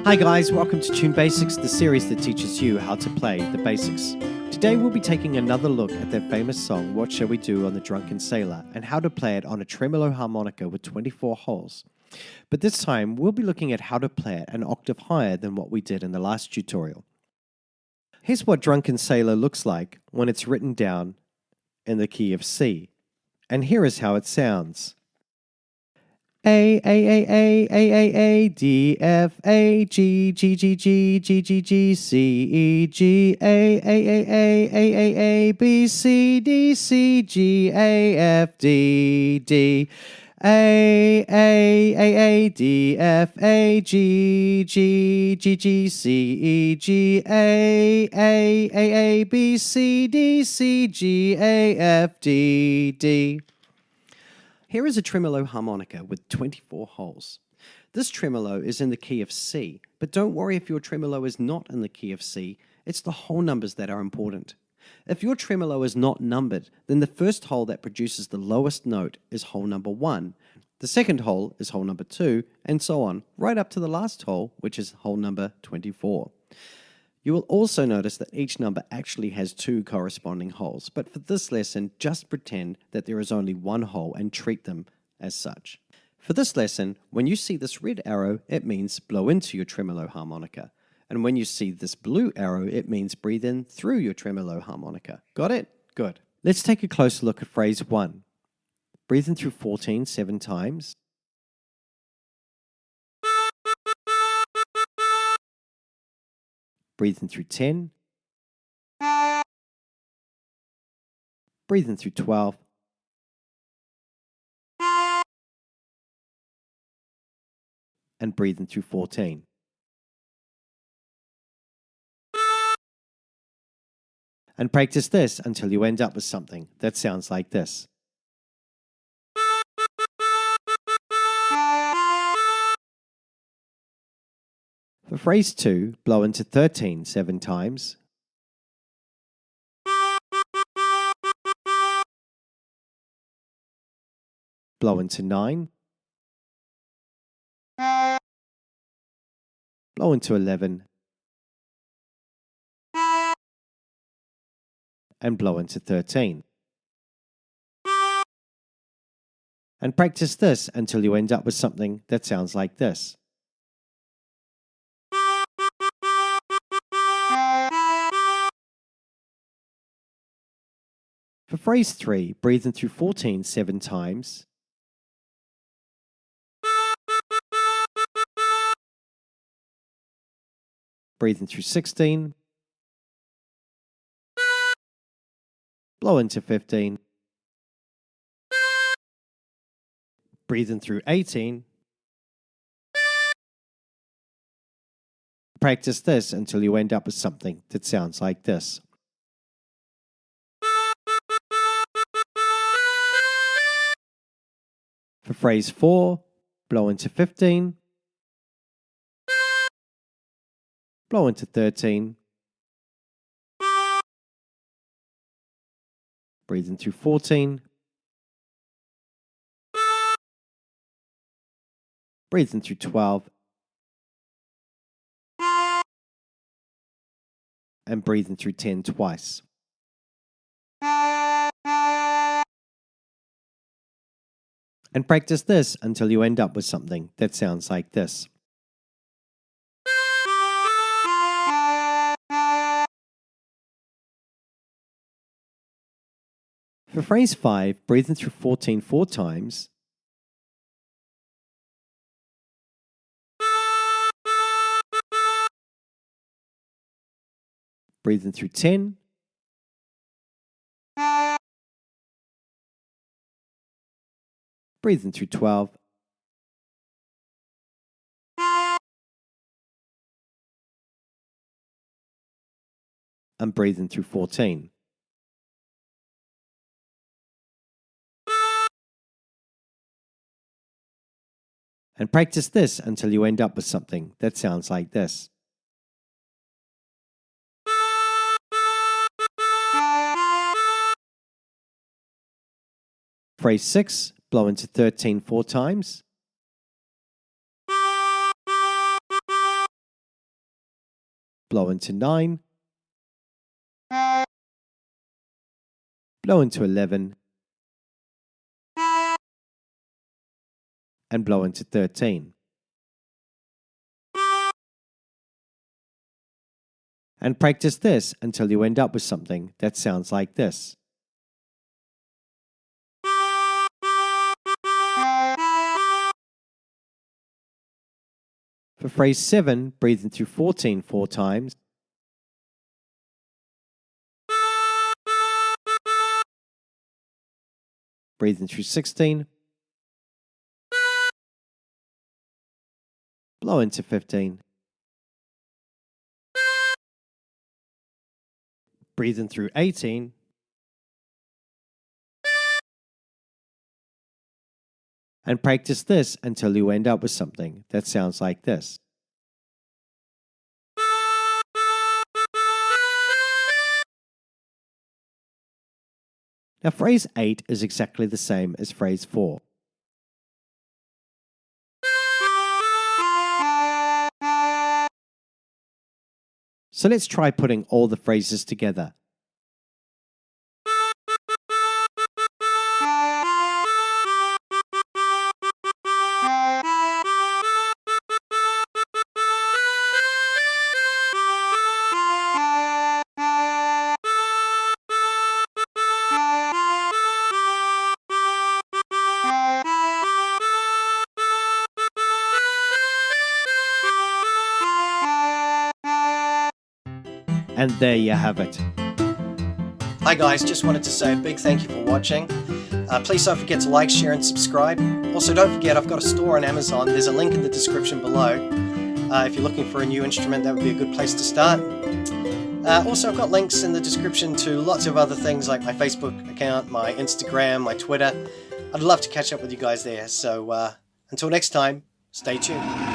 Hi guys, welcome to Tune Basics, the series that teaches you how to play the basics. Today we'll be taking another look at their famous song, What Shall We Do on the Drunken Sailor, and how to play it on a tremolo harmonica with 24 holes. But this time we'll be looking at how to play it an octave higher than what we did in the last tutorial. Here's what Drunken Sailor looks like when it's written down in the key of C. And here is how it sounds. A, D, F, A, G, G, G, G, G, G, G, C, E, G, A, B, C, D, C, G, A, F, D, D, A, D, F, A, G, G, G, G, C, E, G, A, B, C, D, C, G, A, F, D, D. Here is a tremolo harmonica with 24 holes. This tremolo is in the key of C, but don't worry if your tremolo is not in the key of C, it's the whole numbers that are important. If your tremolo is not numbered, then the first hole that produces the lowest note is hole number 1, the second hole is hole number 2, and so on, right up to the last hole, which is hole number 24. You will also notice that each number actually has 2 corresponding holes, but for this lesson, just pretend that there is only one hole and treat them as such. For this lesson, when you see this red arrow, it means blow into your tremolo harmonica. And when you see this blue arrow, it means breathe in through your tremolo harmonica. Got it? Good. Let's take a closer look at phrase 1. Breathe in through 14 7 times. Breathe in through 10. Breathe in through 12. And breathe in through 14. And practice this until you end up with something that sounds like this. For phrase 2, blow into 13 7 times. Blow into 9. Blow into 11. And blow into 13. And practice this until you end up with something that sounds like this. For phrase 3, breathe in through 14 7 times. Breathe in through 16. Blow into 15. Breathe in through 18. Practice this until you end up with something that sounds like this. For phrase 4, blow into 15. Blow into 13. Breathe in through 14. Breathe in through 12. And breathe in through 10 twice. And practice this until you end up with something that sounds like this. For phrase 5, breathe in through 14 4 times. Breathe in through 10. Breathe in through 12. And breathe in through 14. And practice this until you end up with something that sounds like this. Phrase 6, blow into 13 4 times. blow into 9, blow into 11, and blow into 13. And practice this until you end up with something that sounds like this. For phrase 7, breathe in through 14 4 times. Breathe in through 16. Blow into 15. Breathe in through 18. And practice this until you end up with something that sounds like this. Now phrase 8 is exactly the same as phrase 4. So let's try putting all the phrases together. And there you have it. Hi guys, just wanted to say a big thank you for watching. Please don't forget to like, share and subscribe. Also don't forget I've got a store on Amazon. There's a link in the description below. If you're looking for a new instrument, that would be a good place to start. Also I've got links in the description to lots of other things like my Facebook account, my Instagram, my Twitter. I'd love to catch up with you guys there. So until next time, stay tuned.